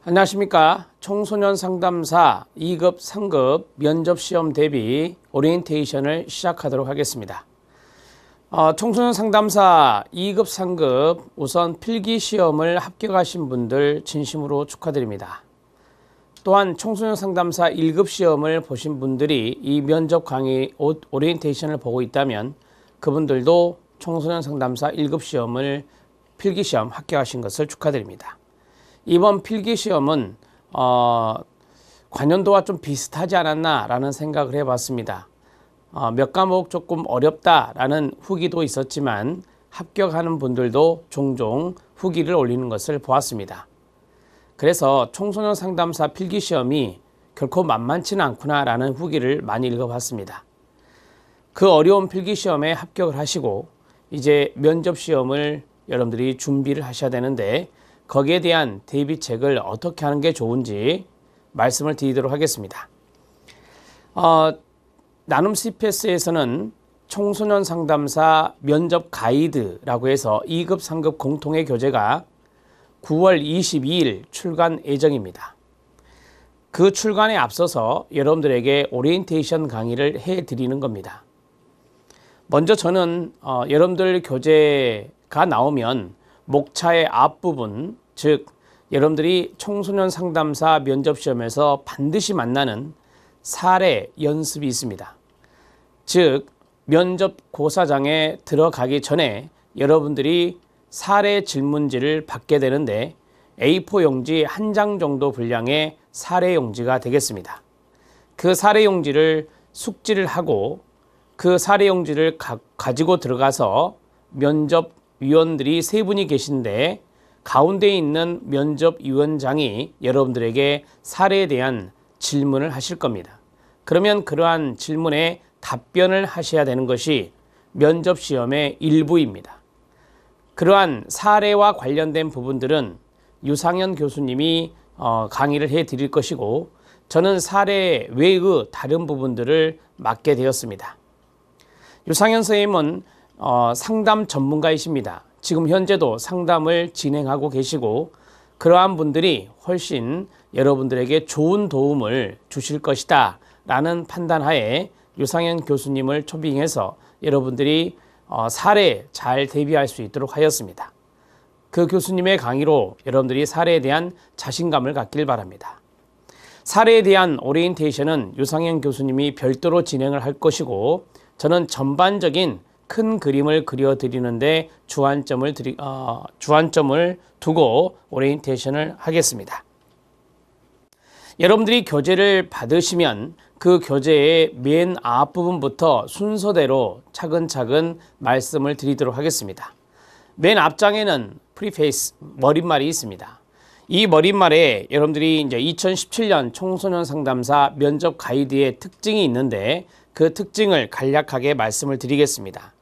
안녕하십니까. 청소년 상담사 2급, 3급 면접시험 대비 오리엔테이션을 시작하도록 하겠습니다. 청소년 상담사 2급, 3급 우선 필기시험을 합격하신 분들 진심으로 축하드립니다. 또한 청소년 상담사 1급 시험을 보신 분들이 이 면접 강의 오리엔테이션을 보고 있다면 그분들도 청소년 상담사 1급 시험을 필기시험 합격하신 것을 축하드립니다. 이번 필기시험은 관년도와 좀 비슷하지 않았나 라는 생각을 해봤습니다. 몇 과목 조금 어렵다라는 후기도 있었지만 합격하는 분들도 종종 후기를 올리는 것을 보았습니다. 그래서 청소년 상담사 필기시험이 결코 만만치는 않구나 라는 후기를 많이 읽어봤습니다. 그 어려운 필기시험에 합격을 하시고 이제 면접시험을 여러분들이 준비를 하셔야 되는데 거기에 대한 대비책을 어떻게 하는 게 좋은지 말씀을 드리도록 하겠습니다. 나눔 CPS에서는 청소년 상담사 면접 가이드라고 해서 2급, 3급 공통의 교재가 9월 22일 출간 예정입니다. 그 출간에 앞서서 여러분들에게 오리엔테이션 강의를 해드리는 겁니다. 먼저 저는 여러분들 교재가 나오면 목차의 앞부분, 즉 여러분들이 청소년 상담사 면접시험에서 반드시 만나는 사례 연습이 있습니다. 즉 면접 고사장에 들어가기 전에 여러분들이 사례 질문지를 받게 되는데 A4 용지 한 장 정도 분량의 사례 용지가 되겠습니다. 그 사례 용지를 숙지를 하고 그 사례 용지를 가지고 들어가서 면접위원들이 세 분이 계신데 가운데 있는 면접위원장이 여러분들에게 사례에 대한 질문을 하실 겁니다. 그러면 그러한 질문에 답변을 하셔야 되는 것이 면접시험의 일부입니다. 그러한 사례와 관련된 부분들은 유상현 교수님이 강의를 해드릴 것이고 저는 사례 외의 다른 부분들을 맡게 되었습니다. 유상현 선생님은 상담 전문가이십니다. 지금 현재도 상담을 진행하고 계시고 그러한 분들이 훨씬 여러분들에게 좋은 도움을 주실 것이다 라는 판단하에 유상현 교수님을 초빙해서 여러분들이 사례에 잘 대비할 수 있도록 하였습니다. 그 교수님의 강의로 여러분들이 사례에 대한 자신감을 갖길 바랍니다. 사례에 대한 오리엔테이션은 유상현 교수님이 별도로 진행을 할 것이고 저는 전반적인 큰 그림을 그려드리는데 주안점을 두고 오리엔테이션을 하겠습니다. 여러분들이 교재를 받으시면 그 교재의 맨 앞부분부터 순서대로 차근차근 말씀을 드리도록 하겠습니다. 맨 앞장에는 프리페이스, 머릿말이 있습니다. 이 머릿말에 여러분들이 이제 2017년 청소년 상담사 면접 가이드의 특징이 있는데 그 특징을 간략하게 말씀을 드리겠습니다.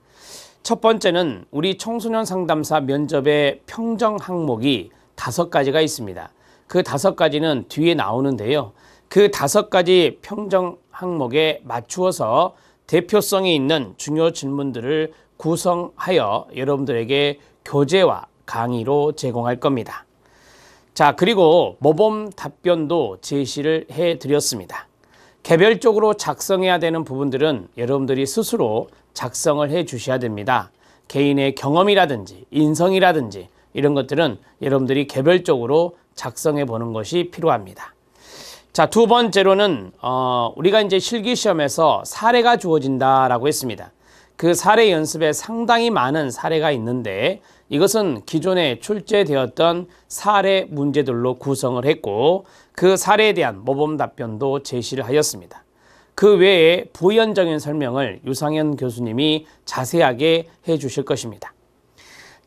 첫 번째는 우리 청소년 상담사 면접의 평정 항목이 5가지가 있습니다. 그 5가지는 뒤에 나오는데요. 그 5가지 평정 항목에 맞추어서 대표성이 있는 중요 질문들을 구성하여 여러분들에게 교재와 강의로 제공할 겁니다. 자, 그리고 모범 답변도 제시를 해드렸습니다. 개별적으로 작성해야 되는 부분들은 여러분들이 스스로 작성을 해 주셔야 됩니다. 개인의 경험이라든지 인성이라든지 이런 것들은 여러분들이 개별적으로 작성해 보는 것이 필요합니다. 자, 두 번째로는 우리가 이제 실기시험에서 사례가 주어진다라고 했습니다. 그 사례 연습에 상당히 많은 사례가 있는데 이것은 기존에 출제되었던 사례 문제들로 구성을 했고 그 사례에 대한 모범 답변도 제시를 하였습니다. 그 외에 부연적인 설명을 유상현 교수님이 자세하게 해 주실 것입니다.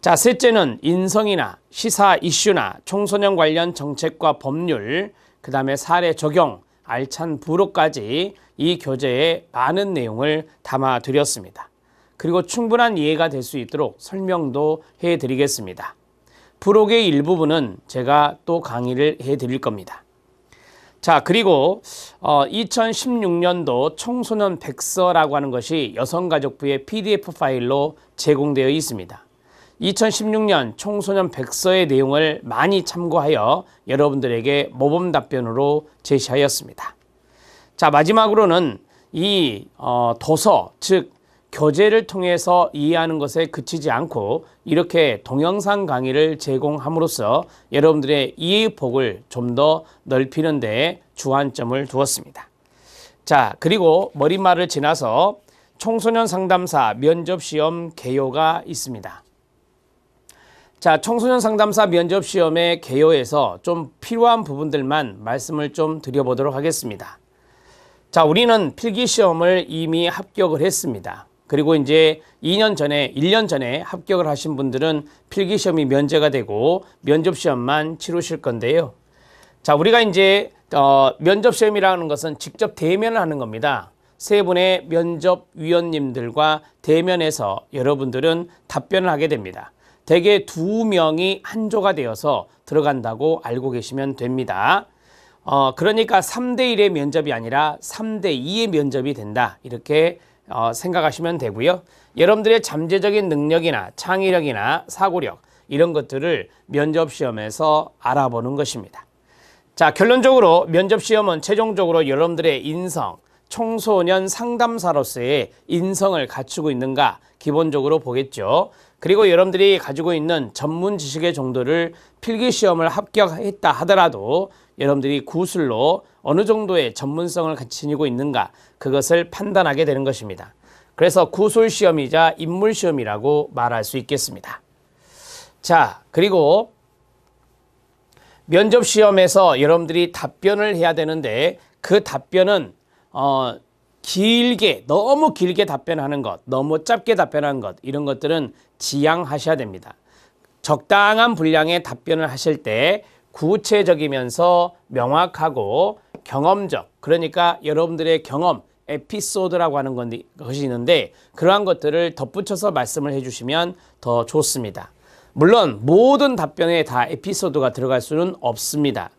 자, 셋째는 인성이나 시사 이슈나 청소년 관련 정책과 법률, 그 다음에 사례 적용, 알찬 부록까지 이 교재에 많은 내용을 담아 드렸습니다. 그리고 충분한 이해가 될 수 있도록 설명도 해드리겠습니다. 부록의 일부분은 제가 또 강의를 해드릴 겁니다. 자, 그리고 2016년도 청소년 백서라고 하는 것이 여성가족부의 PDF 파일로 제공되어 있습니다. 2016년 청소년 백서의 내용을 많이 참고하여 여러분들에게 모범 답변으로 제시하였습니다. 자, 마지막으로는 이 도서, 즉 교재를 통해서 이해하는 것에 그치지 않고 이렇게 동영상 강의를 제공함으로써 여러분들의 이해의 폭을 좀 더 넓히는 데 주안점을 두었습니다. 자, 그리고 머릿말을 지나서 청소년 상담사 면접시험 개요가 있습니다. 자, 청소년 상담사 면접시험의 개요에서 좀 필요한 부분들만 말씀을 좀 드려보도록 하겠습니다. 자, 우리는 필기시험을 이미 합격을 했습니다. 그리고 이제 1년 전에 합격을 하신 분들은 필기시험이 면제가 되고 면접시험만 치르실 건데요. 자, 우리가 이제 면접시험이라는 것은 직접 대면을 하는 겁니다. 세 분의 면접위원님들과 대면해서 여러분들은 답변을 하게 됩니다. 대개 2명이 한 조가 되어서 들어간다고 알고 계시면 됩니다. 그러니까 3대1의 면접이 아니라 3대2의 면접이 된다. 이렇게 생각하시면 되고요. 여러분들의 잠재적인 능력이나 창의력이나 사고력 이런 것들을 면접시험에서 알아보는 것입니다. 자, 결론적으로 면접시험은 최종적으로 여러분들의 인성, 청소년 상담사로서의 인성을 갖추고 있는가 기본적으로 보겠죠. 그리고 여러분들이 가지고 있는 전문 지식의 정도를 필기시험을 합격했다 하더라도 여러분들이 구술로 어느 정도의 전문성을 지니고 있는가 그것을 판단하게 되는 것입니다. 그래서 구술시험이자 인물시험이라고 말할 수 있겠습니다. 자, 그리고 면접시험에서 여러분들이 답변을 해야 되는데 그 답변은 너무 길게 답변하는 것, 너무 짧게 답변하는 것 이런 것들은 지양하셔야 됩니다. 적당한 분량의 답변을 하실 때 구체적이면서 명확하고 경험적, 그러니까 여러분들의 경험, 에피소드라고 하는 것이 있는데 그러한 것들을 덧붙여서 말씀을 해주시면 더 좋습니다. 물론 모든 답변에 다 에피소드가 들어갈 수는 없습니다.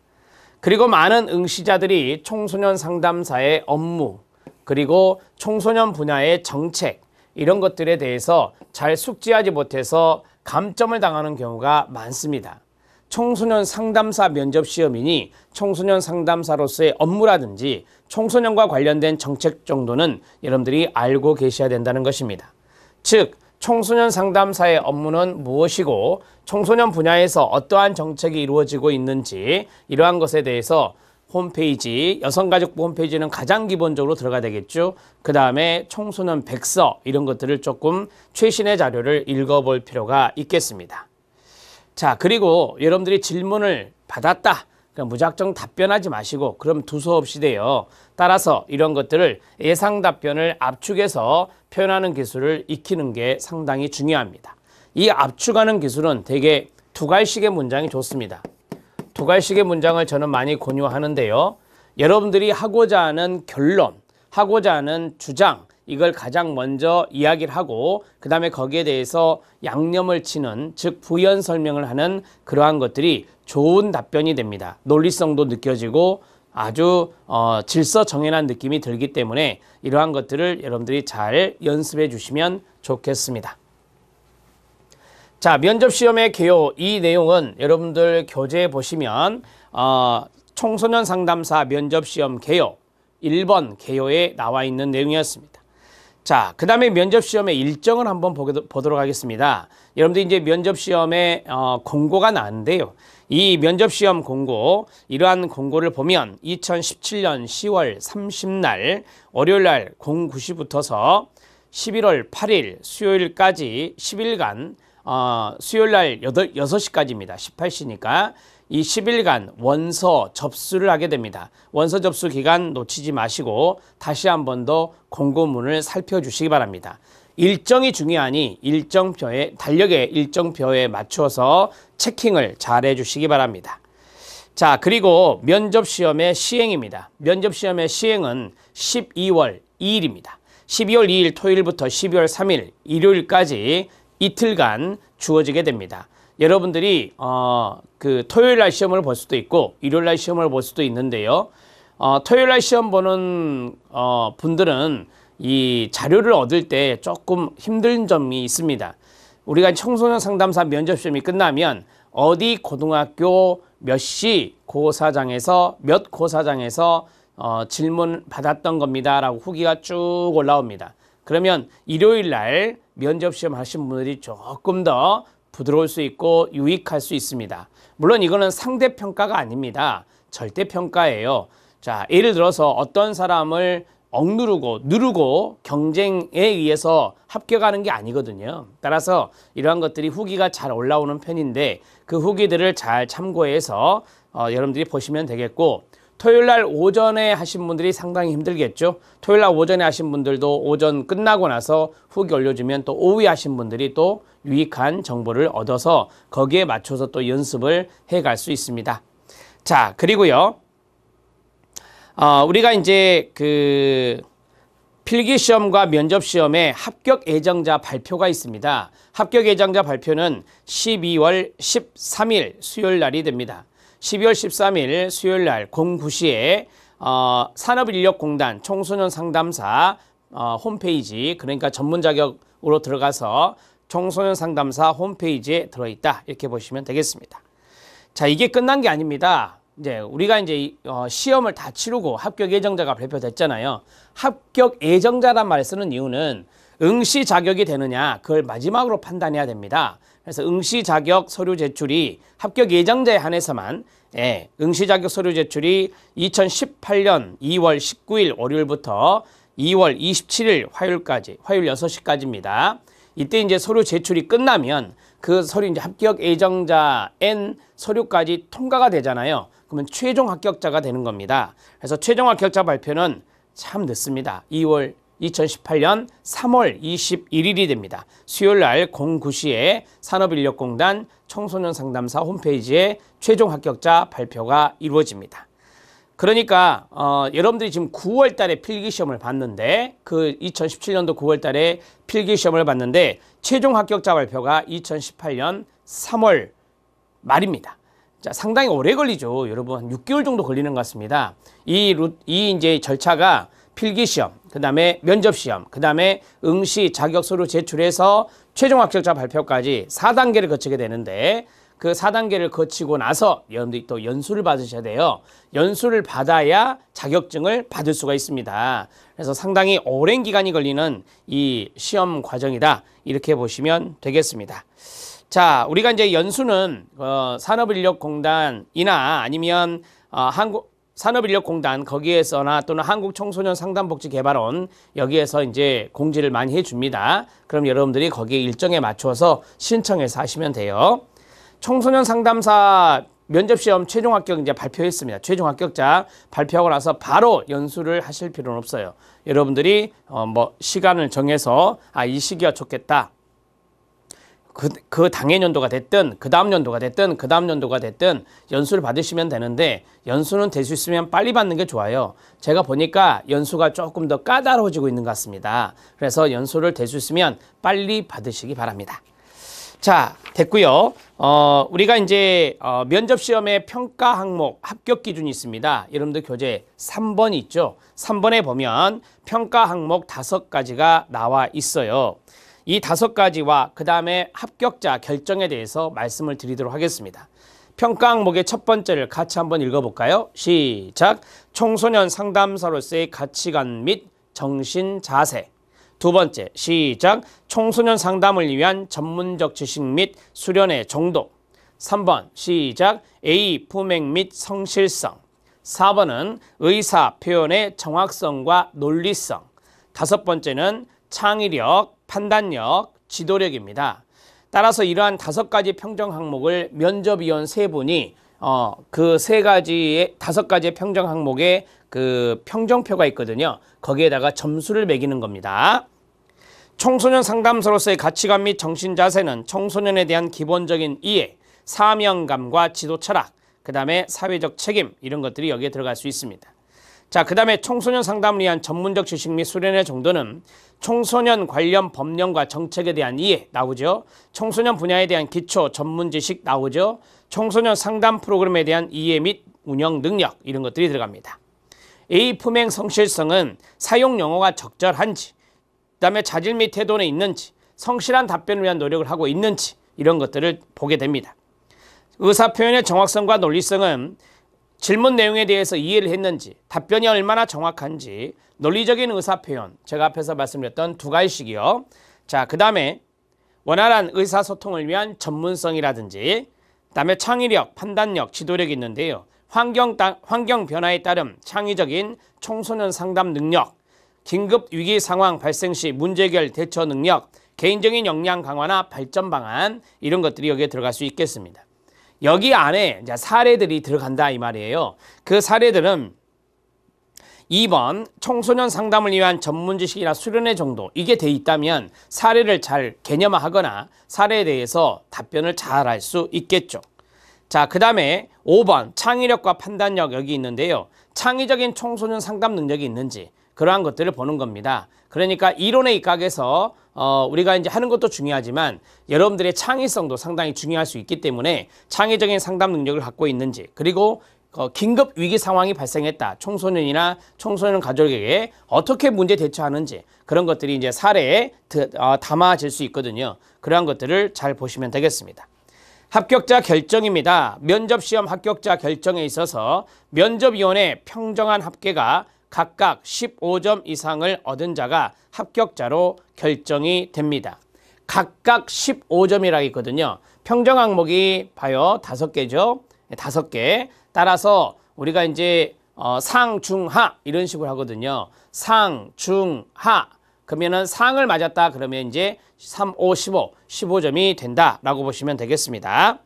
그리고 많은 응시자들이 청소년 상담사의 업무, 그리고 청소년 분야의 정책 이런 것들에 대해서 잘 숙지하지 못해서 감점을 당하는 경우가 많습니다. 청소년 상담사 면접시험이니 청소년 상담사로서의 업무라든지 청소년과 관련된 정책 정도는 여러분들이 알고 계셔야 된다는 것입니다. 즉, 청소년 상담사의 업무는 무엇이고 청소년 분야에서 어떠한 정책이 이루어지고 있는지 이러한 것에 대해서 홈페이지, 여성가족부 홈페이지는 가장 기본적으로 들어가야 되겠죠. 그 다음에 청소년 백서 이런 것들을 조금 최신의 자료를 읽어볼 필요가 있겠습니다. 자, 그리고 여러분들이 질문을 받았다. 그럼 무작정 답변하지 마시고 그럼 두서없이 돼요. 따라서 이런 것들을 예상 답변을 압축해서 표현하는 기술을 익히는 게 상당히 중요합니다. 이 압축하는 기술은 대개 2갈씩의 문장이 좋습니다. 2갈씩의 문장을 저는 많이 권유하는데요. 여러분들이 하고자 하는 결론, 하고자 하는 주장 이걸 가장 먼저 이야기를 하고 그 다음에 거기에 대해서 양념을 치는 즉 부연 설명을 하는 그러한 것들이 좋은 답변이 됩니다. 논리성도 느껴지고 아주 질서정연한 느낌이 들기 때문에 이러한 것들을 여러분들이 잘 연습해 주시면 좋겠습니다. 자, 면접시험의 개요 이 내용은 여러분들 교재에 보시면 청소년 상담사 면접시험 개요 1번 개요에 나와 있는 내용이었습니다. 자, 그 다음에 면접시험의 일정을 한번 보도록 하겠습니다. 여러분들 이제 면접시험에 공고가 나왔는데요. 이 면접시험 공고, 이러한 공고를 보면 2017년 10월 30날 월요일날 09시부터서 11월 8일 수요일까지 10일간 수요일날 6시까지입니다. 18시니까 이 10일간 원서 접수를 하게 됩니다. 원서 접수 기간 놓치지 마시고 다시 한 번 더 공고문을 살펴주시기 바랍니다. 일정이 중요하니 달력의 일정표에 맞춰서 체킹을 잘 해주시기 바랍니다. 자, 그리고 면접시험의 시행입니다. 면접시험의 시행은 12월 2일입니다. 12월 2일 토요일부터 12월 3일 일요일까지 이틀간 주어지게 됩니다. 여러분들이 그 토요일 날 시험을 볼 수도 있고 일요일 날 시험을 볼 수도 있는데요. 토요일 날 시험 보는 분들은 이 자료를 얻을 때 조금 힘든 점이 있습니다. 우리가 청소년 상담사 면접시험이 끝나면 어디 고등학교 몇 시 고사장에서 몇 고사장에서 질문 받았던 겁니다 라고 후기가 쭉 올라옵니다. 그러면 일요일 날 면접시험 하신 분들이 조금 더 부드러울 수 있고 유익할 수 있습니다. 물론 이거는 상대평가가 아닙니다. 절대평가예요. 자, 예를 들어서 어떤 사람을 누르고 경쟁에 의해서 합격하는 게 아니거든요. 따라서 이러한 것들이 후기가 잘 올라오는 편인데 그 후기들을 잘 참고해서 여러분들이 보시면 되겠고, 토요일 날 오전에 하신 분들이 상당히 힘들겠죠. 토요일 날 오전에 하신 분들도 오전 끝나고 나서 후기 올려주면 또 오후에 하신 분들이 또 유익한 정보를 얻어서 거기에 맞춰서 또 연습을 해갈 수 있습니다. 자, 그리고요. 우리가 이제 그 필기시험과 면접시험에 합격 예정자 발표가 있습니다. 합격 예정자 발표는 12월 13일 수요일 날이 됩니다. 12월 13일 수요일 날 09시에 산업인력공단 청소년 상담사 홈페이지, 그러니까 전문 자격으로 들어가서 청소년 상담사 홈페이지에 들어있다, 이렇게 보시면 되겠습니다. 자, 이게 끝난 게 아닙니다. 이제 우리가 이제 시험을 다 치르고 합격 예정자가 발표됐잖아요. 합격 예정자란 말을 쓰는 이유는 응시 자격이 되느냐, 그걸 마지막으로 판단해야 됩니다. 그래서 응시 자격 서류 제출이 합격 예정자에 한해서만, 응시 자격 서류 제출이 2018년 2월 19일 월요일부터 2월 27일 화요일까지, 화요일 6시까지입니다. 이때 이제 서류 제출이 끝나면 그 서류 이제 합격 예정자 N 서류까지 통과가 되잖아요. 그러면 최종 합격자가 되는 겁니다. 그래서 최종 합격자 발표는 참 늦습니다. 2018년 3월 21일이 됩니다. 수요일 날 09시에 산업인력공단 청소년 상담사 홈페이지에 최종 합격자 발표가 이루어집니다. 그러니까 여러분들이 지금 9월 달에 필기시험을 봤는데, 그 2017년도 9월 달에 필기시험을 봤는데 최종 합격자 발표가 2018년 3월 말입니다. 자, 상당히 오래 걸리죠. 여러분, 한 6개월 정도 걸리는 것 같습니다. 이 이제 절차가 필기시험, 그 다음에 면접시험, 그 다음에 응시 자격서류 제출해서 최종 합격자 발표까지 4단계를 거치게 되는데, 그 4단계를 거치고 나서 여러분들이 또 연수를 받으셔야 돼요. 연수를 받아야 자격증을 받을 수가 있습니다. 그래서 상당히 오랜 기간이 걸리는 이 시험 과정이다, 이렇게 보시면 되겠습니다. 자, 우리가 이제 연수는 산업인력공단이나 아니면 산업인력공단 거기에서나 또는 한국청소년상담복지개발원 여기에서 이제 공지를 많이 해줍니다. 그럼 여러분들이 거기에 일정에 맞춰서 신청해서 하시면 돼요. 청소년 상담사 면접시험 최종 합격 이제 발표했습니다. 최종 합격자 발표하고 나서 바로 연수를 하실 필요는 없어요. 여러분들이 시간을 정해서 이 시기가 좋겠다. 그 당해 연도가 됐든 그 다음 연도가 됐든 그 다음 연도가 됐든 연수를 받으시면 되는데, 연수는 될 수 있으면 빨리 받는 게 좋아요. 제가 보니까 연수가 조금 더 까다로워지고 있는 것 같습니다. 그래서 연수를 될 수 있으면 빨리 받으시기 바랍니다. 자, 됐고요. 우리가 이제 면접시험의 평가 항목 합격 기준이 있습니다. 여러분들 교재 3번 있죠. 3번에 보면 평가 항목 5가지가 나와 있어요. 이 5가지와 그 다음에 합격자 결정에 대해서 말씀을 드리도록 하겠습니다. 평가 항목의 첫 번째를 같이 한번 읽어볼까요? 시작! 청소년 상담사로서의 가치관 및 정신 자세. 두 번째, 시작! 청소년 상담을 위한 전문적 지식 및 수련의 정도. 3번, 시작! A. 품행 및 성실성. 4번은 의사 표현의 정확성과 논리성. 5번째는 창의력, 판단력, 지도력입니다. 따라서 이러한 5가지 평정 항목을 면접위원 3분이 그 5가지의 평정 항목에 그 평정표가 있거든요. 거기에다가 점수를 매기는 겁니다. 청소년 상담사로서의 가치관 및 정신 자세는 청소년에 대한 기본적인 이해, 사명감과 지도 철학, 그 다음에 사회적 책임, 이런 것들이 여기에 들어갈 수 있습니다. 자, 그 다음에 청소년 상담을 위한 전문적 지식 및 수련의 정도는 청소년 관련 법령과 정책에 대한 이해 나오죠. 청소년 분야에 대한 기초 전문 지식 나오죠. 청소년 상담 프로그램에 대한 이해 및 운영 능력, 이런 것들이 들어갑니다. A. 품행 성실성은 사용 용어가 적절한지, 그 다음에 자질 및 태도는 있는지, 성실한 답변을 위한 노력을 하고 있는지 이런 것들을 보게 됩니다. 의사표현의 정확성과 논리성은 질문 내용에 대해서 이해를 했는지, 답변이 얼마나 정확한지, 논리적인 의사표현, 제가 앞에서 말씀드렸던 두 가지씩이요. 자, 그 다음에 원활한 의사소통을 위한 전문성이라든지, 그 다음에 창의력, 판단력, 지도력이 있는데요. 환경 변화에 따른 창의적인 청소년 상담 능력, 긴급 위기 상황 발생 시 문제 해결 대처 능력, 개인적인 역량 강화나 발전 방안, 이런 것들이 여기에 들어갈 수 있겠습니다. 여기 안에 이제 사례들이 들어간다 이 말이에요. 그 사례들은 2번 청소년 상담을 위한 전문 지식이나 수련의 정도, 이게 돼 있다면 사례를 잘 개념화하거나 사례에 대해서 답변을 잘 할 수 있겠죠. 자, 그 다음에 5번 창의력과 판단력, 여기 있는데요. 창의적인 청소년 상담 능력이 있는지, 그러한 것들을 보는 겁니다. 그러니까 이론에 입각해서 우리가 이제 하는 것도 중요하지만 여러분들의 창의성도 상당히 중요할 수 있기 때문에 창의적인 상담 능력을 갖고 있는지, 그리고 긴급 위기 상황이 발생했다, 청소년이나 청소년 가족에게 어떻게 문제 대처하는지, 그런 것들이 이제 사례에 담아질 수 있거든요. 그러한 것들을 잘 보시면 되겠습니다. 합격자 결정입니다. 면접시험 합격자 결정에 있어서 면접위원회 평정한 합계가 각각 15점 이상을 얻은 자가 합격자로 결정이 됩니다. 각각 15점이라고 있거든요. 평정 항목이 봐요. 5개죠. 5개. 따라서 우리가 이제 상, 중, 하 이런 식으로 하거든요. 상, 중, 하. 그러면은 상을 맞았다 그러면 이제 3, 5, 15, 15점이 된다라고 보시면 되겠습니다.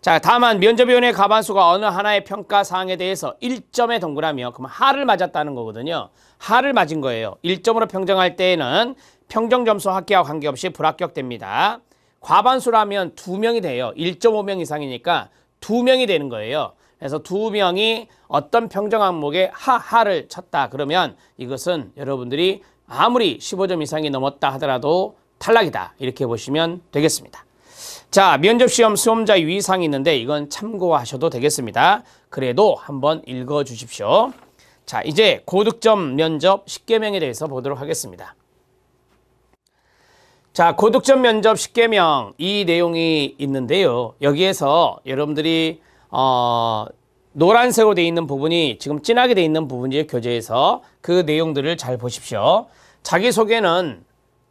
자, 다만 면접위원회 과반수가 어느 하나의 평가 사항에 대해서 1점에 동그라미요. 그럼 하를 맞았다는 거거든요. 하를 맞은 거예요. 1점으로 평정할 때에는 평정 점수 합계와 관계없이 불합격됩니다. 과반수라면 2명이 돼요. 1.5명 이상이니까 2명이 되는 거예요. 그래서 2명이 어떤 평정 항목에 하를 쳤다 그러면 이것은 여러분들이 아무리 15점 이상이 넘었다 하더라도 탈락이다, 이렇게 보시면 되겠습니다. 자, 면접시험 수험자 유의사항이 있는데 이건 참고하셔도 되겠습니다. 그래도 한번 읽어주십시오. 자, 이제 고득점 면접 10개명에 대해서 보도록 하겠습니다. 자, 고득점 면접 10개명, 이 내용이 있는데요. 여기에서 여러분들이 노란색으로 되어 있는 부분이 지금 진하게 되어 있는 부분이에요. 교재에서 그 내용들을 잘 보십시오. 자기소개는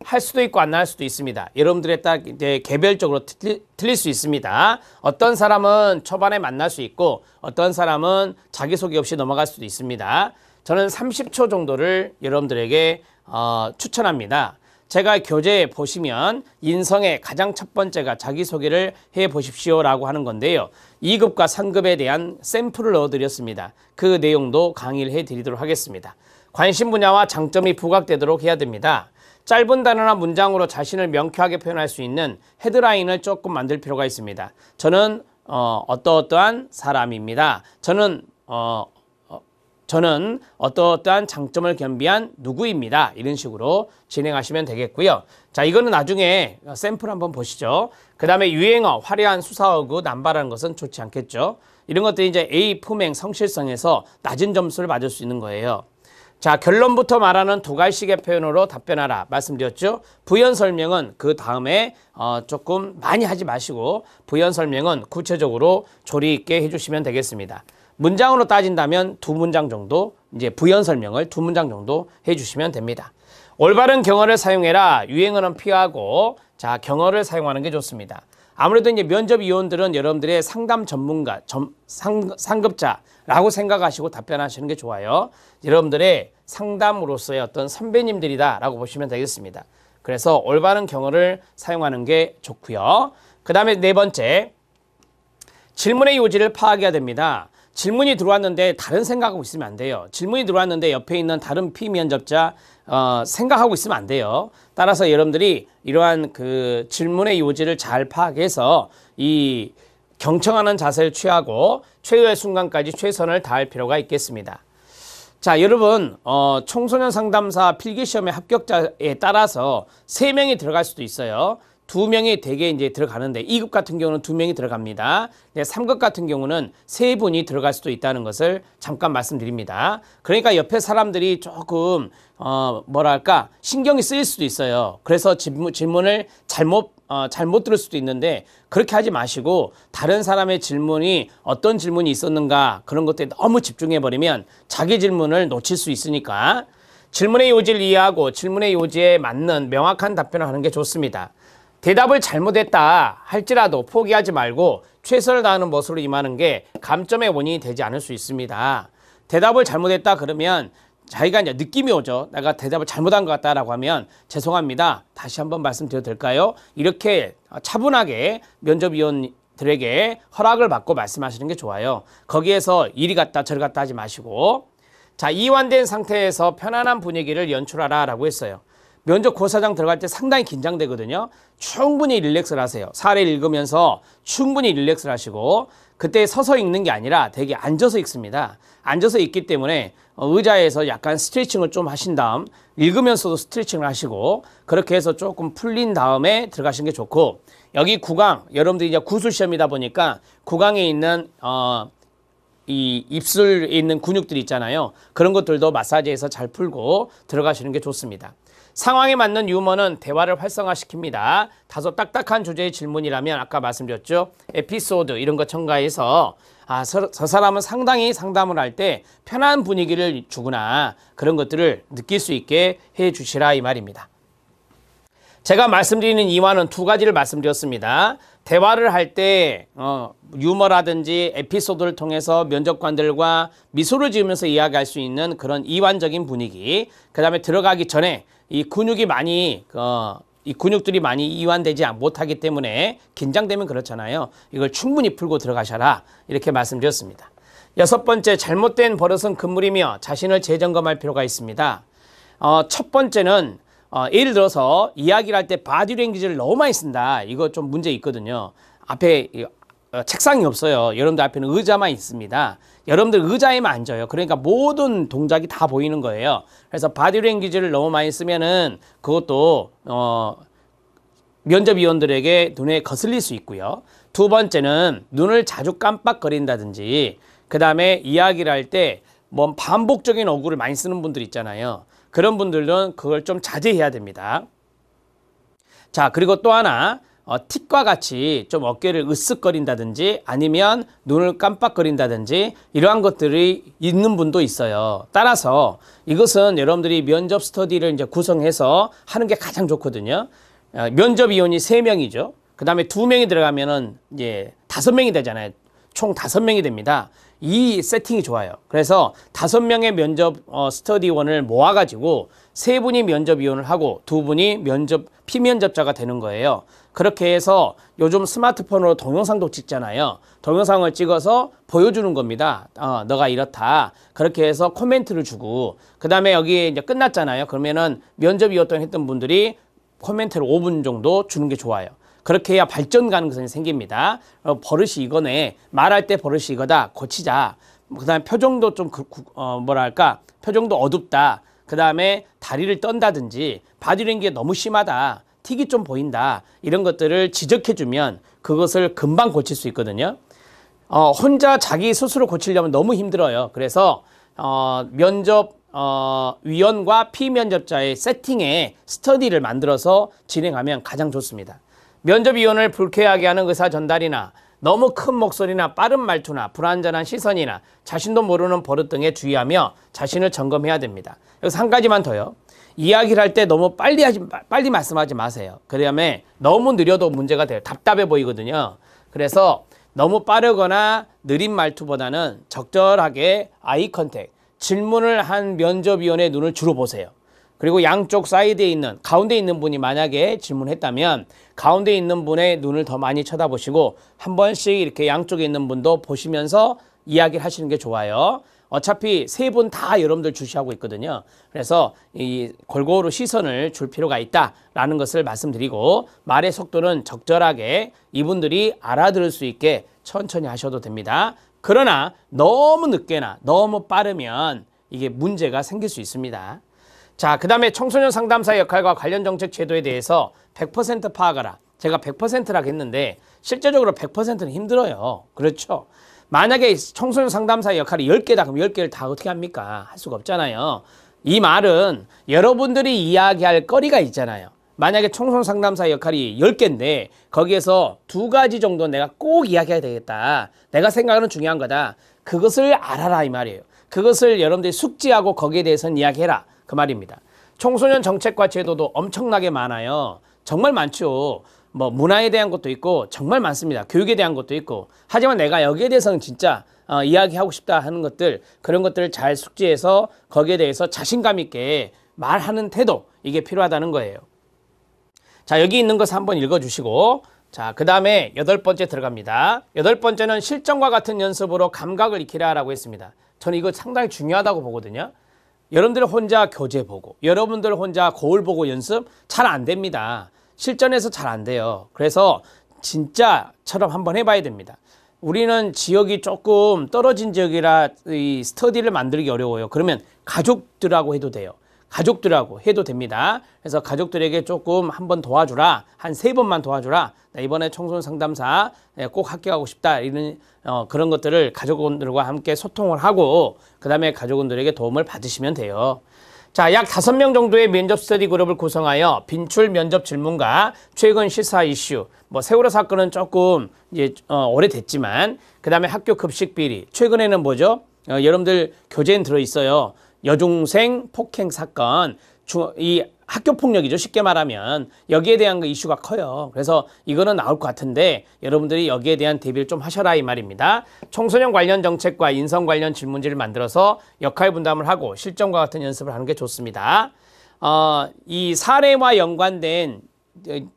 할 수도 있고 안 할 수도 있습니다. 여러분들에 따라 이제 개별적으로 틀릴 수 있습니다. 어떤 사람은 초반에 만날 수 있고 어떤 사람은 자기소개 없이 넘어갈 수도 있습니다. 저는 30초 정도를 여러분들에게 추천합니다. 제가 교재에 보시면 인성의 가장 첫 번째가 자기소개를 해 보십시오라고 하는 건데요. 2급과 3급에 대한 샘플을 넣어드렸습니다. 그 내용도 강의를 해드리도록 하겠습니다. 관심 분야와 장점이 부각되도록 해야 됩니다. 짧은 단어나 문장으로 자신을 명쾌하게 표현할 수 있는 헤드라인을 조금 만들 필요가 있습니다. 저는 어떠한 사람입니다. 저는 어떠한 장점을 겸비한 누구입니다. 이런 식으로 진행하시면 되겠고요. 자, 이거는 나중에 샘플 한번 보시죠. 그 다음에 유행어, 화려한 수사어구, 남발하는 것은 좋지 않겠죠. 이런 것들이 이제 A, 품행, 성실성에서 낮은 점수를 받을 수 있는 거예요. 자, 결론부터 말하는 두 가지씩의 표현으로 답변하라 말씀드렸죠. 부연 설명은 그 다음에 조금 많이 하지 마시고 부연 설명은 구체적으로 조리 있게 해주시면 되겠습니다. 문장으로 따진다면 2문장 정도, 이제 부연 설명을 2문장 정도 해주시면 됩니다. 올바른 경어를 사용해라. 유행어는 피하고, 자, 경어를 사용하는 게 좋습니다. 아무래도 이제 면접위원들은 여러분들의 상담 전문가, 상급자라고 생각하시고 답변하시는 게 좋아요. 여러분들의 상담으로서의 어떤 선배님들이다라고 보시면 되겠습니다. 그래서 올바른 경어를 사용하는 게 좋고요. 그 다음에 4번째, 질문의 요지를 파악해야 됩니다. 질문이 들어왔는데 다른 생각하고 있으면 안 돼요. 질문이 들어왔는데 옆에 있는 다른 피면접자 생각하고 있으면 안 돼요. 따라서 여러분들이 이러한 그 질문의 요지를 잘 파악해서 이 경청하는 자세를 취하고 최후의 순간까지 최선을 다할 필요가 있겠습니다. 자, 여러분 청소년 상담사 필기시험의 합격자에 따라서 3명이 들어갈 수도 있어요. 2명이 대개 이제 들어가는데 2급 같은 경우는 2명이 들어갑니다. 3급 같은 경우는 3분이 들어갈 수도 있다는 것을 잠깐 말씀드립니다. 그러니까 옆에 사람들이 조금 뭐랄까 신경이 쓰일 수도 있어요. 그래서 질문을 잘못 들을 수도 있는데 그렇게 하지 마시고 다른 사람의 질문이 어떤 질문이 있었는가 그런 것들에 너무 집중해버리면 자기 질문을 놓칠 수 있으니까 질문의 요지를 이해하고 질문의 요지에 맞는 명확한 답변을 하는 게 좋습니다. 대답을 잘못했다 할지라도 포기하지 말고 최선을 다하는 모습으로 임하는 게 감점의 원인이 되지 않을 수 있습니다. 대답을 잘못했다 그러면 자기가 이제 느낌이 오죠. 내가 대답을 잘못한 것 같다라고 하면 죄송합니다. 다시 한번 말씀드려도 될까요? 이렇게 차분하게 면접위원들에게 허락을 받고 말씀하시는 게 좋아요. 거기에서 이리 갔다 저리 갔다 하지 마시고 자, 이완된 상태에서 편안한 분위기를 연출하라 라고 했어요. 면접 고사장 들어갈 때 상당히 긴장되거든요. 충분히 릴렉스를 하세요. 사례를 읽으면서 충분히 릴렉스를 하시고 그때 서서 읽는 게 아니라 되게 앉아서 읽습니다. 앉아서 읽기 때문에 의자에서 약간 스트레칭을 좀 하신 다음 읽으면서도 스트레칭을 하시고 그렇게 해서 조금 풀린 다음에 들어가시는 게 좋고 여기 구강, 여러분들이 이제 구술시험이다 보니까 구강에 있는 이 입술에 있는 근육들이 있잖아요. 그런 것들도 마사지해서 잘 풀고 들어가시는 게 좋습니다. 상황에 맞는 유머는 대화를 활성화시킵니다. 다소 딱딱한 주제의 질문이라면 아까 말씀드렸죠. 에피소드 이런 거 첨가해서 저 사람은 상당히 상담을 할 때 편한 분위기를 주구나 그런 것들을 느낄 수 있게 해 주시라 이 말입니다. 제가 말씀드리는 이완은 2가지를 말씀드렸습니다. 대화를 할 때 유머라든지 에피소드를 통해서 면접관들과 미소를 지으면서 이야기할 수 있는 그런 이완적인 분위기. 그 다음에 들어가기 전에 이 근육들이 많이 이완되지 못하기 때문에 긴장되면 그렇잖아요. 이걸 충분히 풀고 들어가셔라 이렇게 말씀드렸습니다. 6번째, 잘못된 버릇은 금물이며 자신을 재점검할 필요가 있습니다. 첫 번째는 예를 들어서 이야기를 할 때 바디랭귀지를 너무 많이 쓴다. 이거 좀 문제 있거든요. 앞에 책상이 없어요. 여러분들 앞에는 의자만 있습니다. 여러분들 의자에만 앉아요. 그러니까 모든 동작이 다 보이는 거예요. 그래서 바디랭귀지를 너무 많이 쓰면은 그것도 면접위원들에게 눈에 거슬릴 수 있고요. 2번째는 눈을 자주 깜빡거린다든지 그 다음에 이야기를 할 때 뭐 반복적인 어구를 많이 쓰는 분들 있잖아요. 그런 분들은 그걸 좀 자제해야 됩니다. 자, 그리고 또 하나 틱과 같이 좀 어깨를 으쓱거린다든지 아니면 눈을 깜빡거린다든지 이러한 것들이 있는 분도 있어요. 따라서 이것은 여러분들이 면접 스터디를 이제 구성해서 하는 게 가장 좋거든요. 면접위원이 3명이죠. 그 다음에 2명이 들어가면은 이제 5명이 되잖아요. 총 5명이 됩니다. 이 세팅이 좋아요. 그래서 5명의 면접 스터디원을 모아가지고 3분이 면접위원을 하고 2분이 피면접자가 되는 거예요. 그렇게 해서 요즘 스마트폰으로 동영상도 찍잖아요. 동영상을 찍어서 보여주는 겁니다. 너가 이렇다. 그렇게 해서 코멘트를 주고 그 다음에 여기 이제 끝났잖아요. 그러면은 면접위원 했던 분들이 코멘트를 5분 정도 주는 게 좋아요. 그렇게 해야 발전 가능성이 생깁니다. 버릇이 이거네. 말할 때 버릇이 이거다. 고치자. 그 다음에 표정도 좀 표정도 어둡다. 그 다음에 다리를 떤다든지 바디랭귀지가 너무 심하다. 틱이 좀 보인다. 이런 것들을 지적해주면 그것을 금방 고칠 수 있거든요. 혼자 자기 스스로 고치려면 너무 힘들어요. 그래서 위원과 피면접자의 세팅에 스터디를 만들어서 진행하면 가장 좋습니다. 면접위원을 불쾌하게 하는 의사 전달이나 너무 큰 목소리나 빠른 말투나 불완전한 시선이나 자신도 모르는 버릇 등에 주의하며 자신을 점검해야 됩니다. 여기서 한 가지만 더요. 이야기를 할 때 너무 빨리 말씀하지 마세요. 그 다음에 너무 느려도 문제가 돼요. 답답해 보이거든요. 그래서 너무 빠르거나 느린 말투보다는 적절하게 아이 컨택, 질문을 한 면접위원의 눈을 주로 보세요. 그리고 양쪽 사이드에 있는 가운데 있는 분이 만약에 질문했다면 가운데 있는 분의 눈을 더 많이 쳐다보시고 한 번씩 이렇게 양쪽에 있는 분도 보시면서 이야기를 하시는 게 좋아요. 어차피 3분 다 여러분들 주시하고 있거든요. 그래서 이 골고루 시선을 줄 필요가 있다라는 것을 말씀드리고 말의 속도는 적절하게 이분들이 알아들을 수 있게 천천히 하셔도 됩니다. 그러나 너무 늦게나 너무 빠르면 이게 문제가 생길 수 있습니다. 자, 그 다음에 청소년 상담사 역할과 관련 정책 제도에 대해서 100% 파악하라. 제가 100%라고 했는데 실제적으로 100%는 힘들어요. 그렇죠? 만약에 청소년 상담사의 역할이 10개다 그럼 10개를 다 어떻게 합니까? 할 수가 없잖아요. 이 말은 여러분들이 이야기할 거리가 있잖아요. 만약에 청소년 상담사의 역할이 10개인데 거기에서 2가지 정도 내가 꼭 이야기해야 되겠다. 내가 생각하는 중요한 거다. 그것을 알아라 이 말이에요. 그것을 여러분들이 숙지하고 거기에 대해서는 이야기해라. 그 말입니다. 청소년 정책과 제도도 엄청나게 많아요. 정말 많죠. 뭐 문화에 대한 것도 있고 정말 많습니다. 교육에 대한 것도 있고. 하지만 내가 여기에 대해서는 진짜 이야기하고 싶다 하는 것들, 그런 것들을 잘 숙지해서 거기에 대해서 자신감 있게 말하는 태도, 이게 필요하다는 거예요. 자, 여기 있는 것을 한번 읽어주시고, 자, 그 다음에 8번째 들어갑니다. 8번째는 실전과 같은 연습으로 감각을 익히라라고 했습니다. 저는 이거 상당히 중요하다고 보거든요. 여러분들 혼자 교재 보고, 여러분들 혼자 거울 보고 연습 잘 안 됩니다. 실전에서 잘 안 돼요. 그래서 진짜처럼 한번 해봐야 됩니다. 우리는 지역이 조금 떨어진 지역이라 이 스터디를 만들기 어려워요. 그러면 가족들하고 해도 돼요. 가족들하고 해도 됩니다. 그래서 가족들에게 조금 한번 도와주라. 한 3번만 도와주라. 나 이번에 청소년 상담사 꼭 합격하고 싶다. 이런 그런 것들을 가족분들과 함께 소통을 하고 그 다음에 가족분들에게 도움을 받으시면 돼요. 자, 약 5명 정도의 면접 스터디 그룹을 구성하여 빈출 면접 질문과 최근 시사 이슈, 뭐 세월호 사건은 조금 이제 오래됐지만 그 다음에 학교 급식 비리, 최근에는 뭐죠? 여러분들 교재엔 들어있어요. 여중생 폭행 사건, 이 학교 폭력이죠. 쉽게 말하면 여기에 대한 그 이슈가 커요. 그래서 이거는 나올 것 같은데 여러분들이 여기에 대한 대비를 좀 하셔라 이 말입니다. 청소년 관련 정책과 인성 관련 질문지를 만들어서 역할 분담을 하고 실전과 같은 연습을 하는 게 좋습니다. 이 사례와 연관된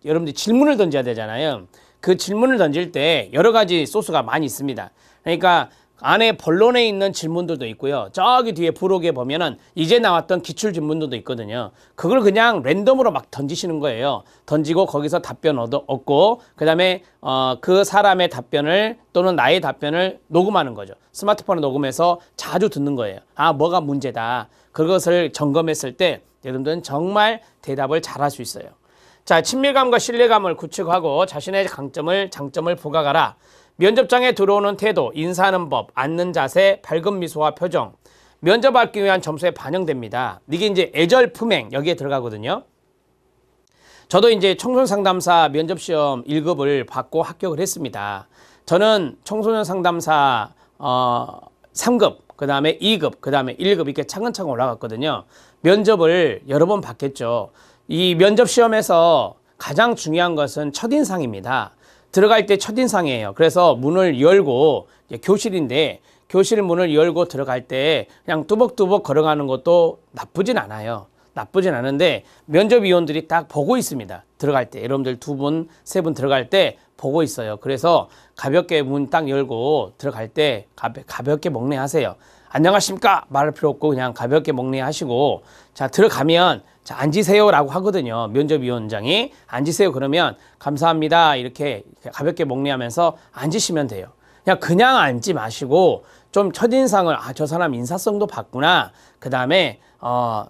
여러분들이 질문을 던져야 되잖아요. 그 질문을 던질 때 여러 가지 소스가 많이 있습니다. 그러니까 안에 본론에 있는 질문들도 있고요. 저기 뒤에 부록에 보면은 이제 나왔던 기출 질문들도 있거든요. 그걸 그냥 랜덤으로 막 던지시는 거예요. 던지고 거기서 답변 얻고 그 다음에 그 사람의 답변을 또는 나의 답변을 녹음하는 거죠. 스마트폰에 녹음해서 자주 듣는 거예요. 아, 뭐가 문제다. 그것을 점검했을 때 여러분들은 정말 대답을 잘할 수 있어요. 자, 친밀감과 신뢰감을 구축하고 자신의 강점을, 장점을 부각하라. 면접장에 들어오는 태도, 인사하는 법, 앉는 자세, 밝은 미소와 표정, 면접 받기 위한 점수에 반영됩니다. 이게 이제 애절 품행 여기에 들어가거든요. 저도 이제 청소년 상담사 면접시험 1급을 받고 합격을 했습니다. 저는 청소년 상담사 3급, 그 다음에 2급, 그 다음에 1급 이렇게 차근차근 올라갔거든요. 면접을 여러 번 받겠죠. 이 면접시험에서 가장 중요한 것은 첫인상입니다. 들어갈 때 첫인상이에요. 그래서 문을 열고 교실인데 교실 문을 열고 들어갈 때 그냥 뚜벅뚜벅 걸어가는 것도 나쁘진 않아요. 나쁘진 않은데 면접위원들이 딱 보고 있습니다. 들어갈 때 여러분들 2분, 3분 들어갈 때 보고 있어요. 그래서 가볍게 문 딱 열고 들어갈 때 가볍게 목례하세요. 안녕하십니까? 말할 필요 없고 그냥 가볍게 목례하시고 자 들어가면 자 앉으세요라고 하거든요. 면접위원장이 앉으세요 그러면 감사합니다 이렇게 가볍게 목례하면서 앉으시면 돼요. 그냥 앉지 마시고 좀 첫인상을 아 저 사람 인사성도 봤구나. 그 다음에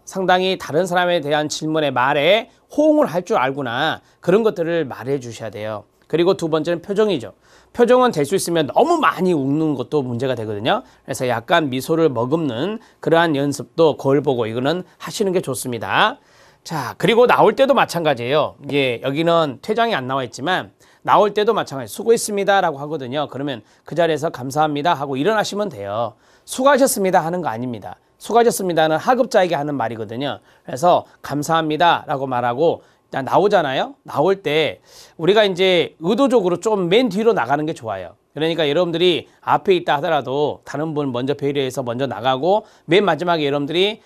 상당히 다른 사람에 대한 질문의 말에 호응을 할 줄 알구나. 그런 것들을 말해 주셔야 돼요. 그리고 2번째는 표정이죠. 표정은 될 수 있으면 너무 많이 웃는 것도 문제가 되거든요. 그래서 약간 미소를 머금는 그러한 연습도 거울 보고 이거는 하시는 게 좋습니다. 자, 그리고 나올 때도 마찬가지예요. 이제 여기는 퇴장이 안 나와 있지만 나올 때도 마찬가지 수고했습니다 라고 하거든요. 그러면 그 자리에서 감사합니다 하고 일어나시면 돼요. 수고하셨습니다 하는 거 아닙니다. 수고하셨습니다는 하급자에게 하는 말이거든요. 그래서 감사합니다 라고 말하고 나오잖아요. 나올 때 우리가 이제 의도적으로 좀 맨 뒤로 나가는 게 좋아요. 그러니까 여러분들이 앞에 있다 하더라도 다른 분 먼저 배려해서 먼저 나가고 맨 마지막에 여러분들이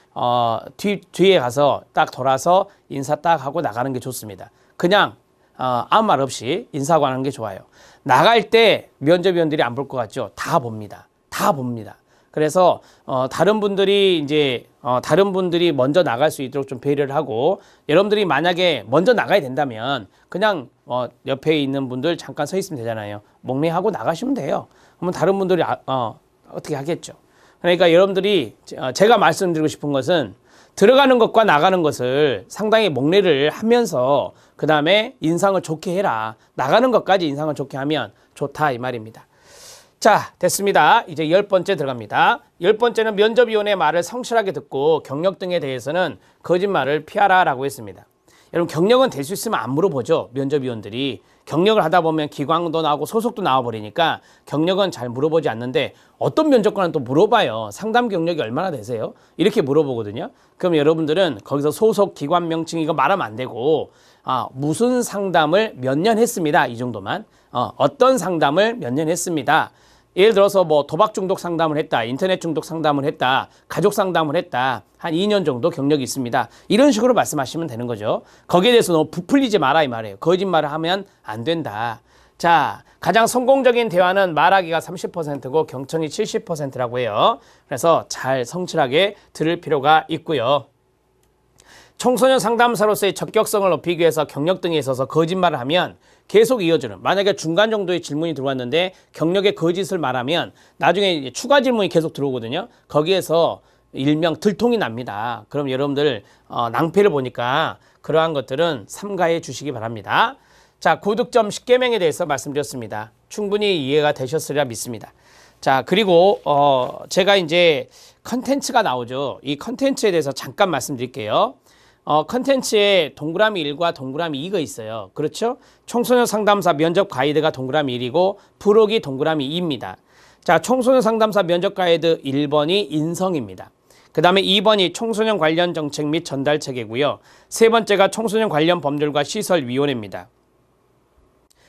뒤에 가서 딱 돌아서 인사 딱 하고 나가는 게 좋습니다. 그냥 아무 말 없이 인사하고 하는 게 좋아요. 나갈 때 면접위원들이 안 볼 것 같죠? 다 봅니다. 다 봅니다. 그래서 다른 분들이 먼저 나갈 수 있도록 좀 배려를 하고 여러분들이 만약에 먼저 나가야 된다면 그냥 옆에 있는 분들 잠깐 서 있으면 되잖아요. 목례하고 나가시면 돼요. 그러면 다른 분들이 어떻게 하겠죠. 그러니까 여러분들이 제가 말씀드리고 싶은 것은 들어가는 것과 나가는 것을 상당히 목례를 하면서 그 다음에 인상을 좋게 해라. 나가는 것까지 인상을 좋게 하면 좋다 이 말입니다. 자, 됐습니다. 이제 10번째 들어갑니다. 10번째는 면접위원의 말을 성실하게 듣고 경력 등에 대해서는 거짓말을 피하라 라고 했습니다. 여러분, 경력은 될 수 있으면 안 물어보죠. 면접위원들이. 경력을 하다 보면 기광도 나오고 소속도 나와버리니까 경력은 잘 물어보지 않는데 어떤 면접관은 또 물어봐요. 상담 경력이 얼마나 되세요? 이렇게 물어보거든요. 그럼 여러분들은 거기서 소속, 기관 명칭 이거 말하면 안 되고 무슨 상담을 몇 년 했습니다. 이 정도만. 어떤 상담을 몇 년 했습니다. 예를 들어서 뭐 도박 중독 상담을 했다, 인터넷 중독 상담을 했다, 가족 상담을 했다, 한 2년 정도 경력이 있습니다. 이런 식으로 말씀하시면 되는 거죠. 거기에 대해서 너무 부풀리지 마라 이 말이에요. 거짓말을 하면 안 된다. 자, 가장 성공적인 대화는 말하기가 30%고 경청이 70%라고 해요. 그래서 잘 성실하게 들을 필요가 있고요. 청소년 상담사로서의 적격성을 높이기 위해서 경력 등에 있어서 거짓말을 하면 계속 이어지는, 만약에 중간 정도의 질문이 들어왔는데 경력의 거짓을 말하면 나중에 추가 질문이 계속 들어오거든요. 거기에서 일명 들통이 납니다. 그럼 여러분들 낭패를 보니까 그러한 것들은 삼가해 주시기 바랍니다. 자, 고득점 10계명에 대해서 말씀드렸습니다. 충분히 이해가 되셨으리라 믿습니다. 자, 그리고 제가 이제 컨텐츠가 나오죠. 이 컨텐츠에 대해서 잠깐 말씀드릴게요. 컨텐츠에 동그라미 1과 동그라미 2가 있어요. 그렇죠? 청소년 상담사 면접 가이드가 동그라미 1이고 부록이 동그라미 2입니다. 자, 청소년 상담사 면접 가이드 1번이 인성입니다. 그 다음에 2번이 청소년 관련 정책 및 전달 체계고요. 세 번째가 청소년 관련 법률과 시설위원회입니다.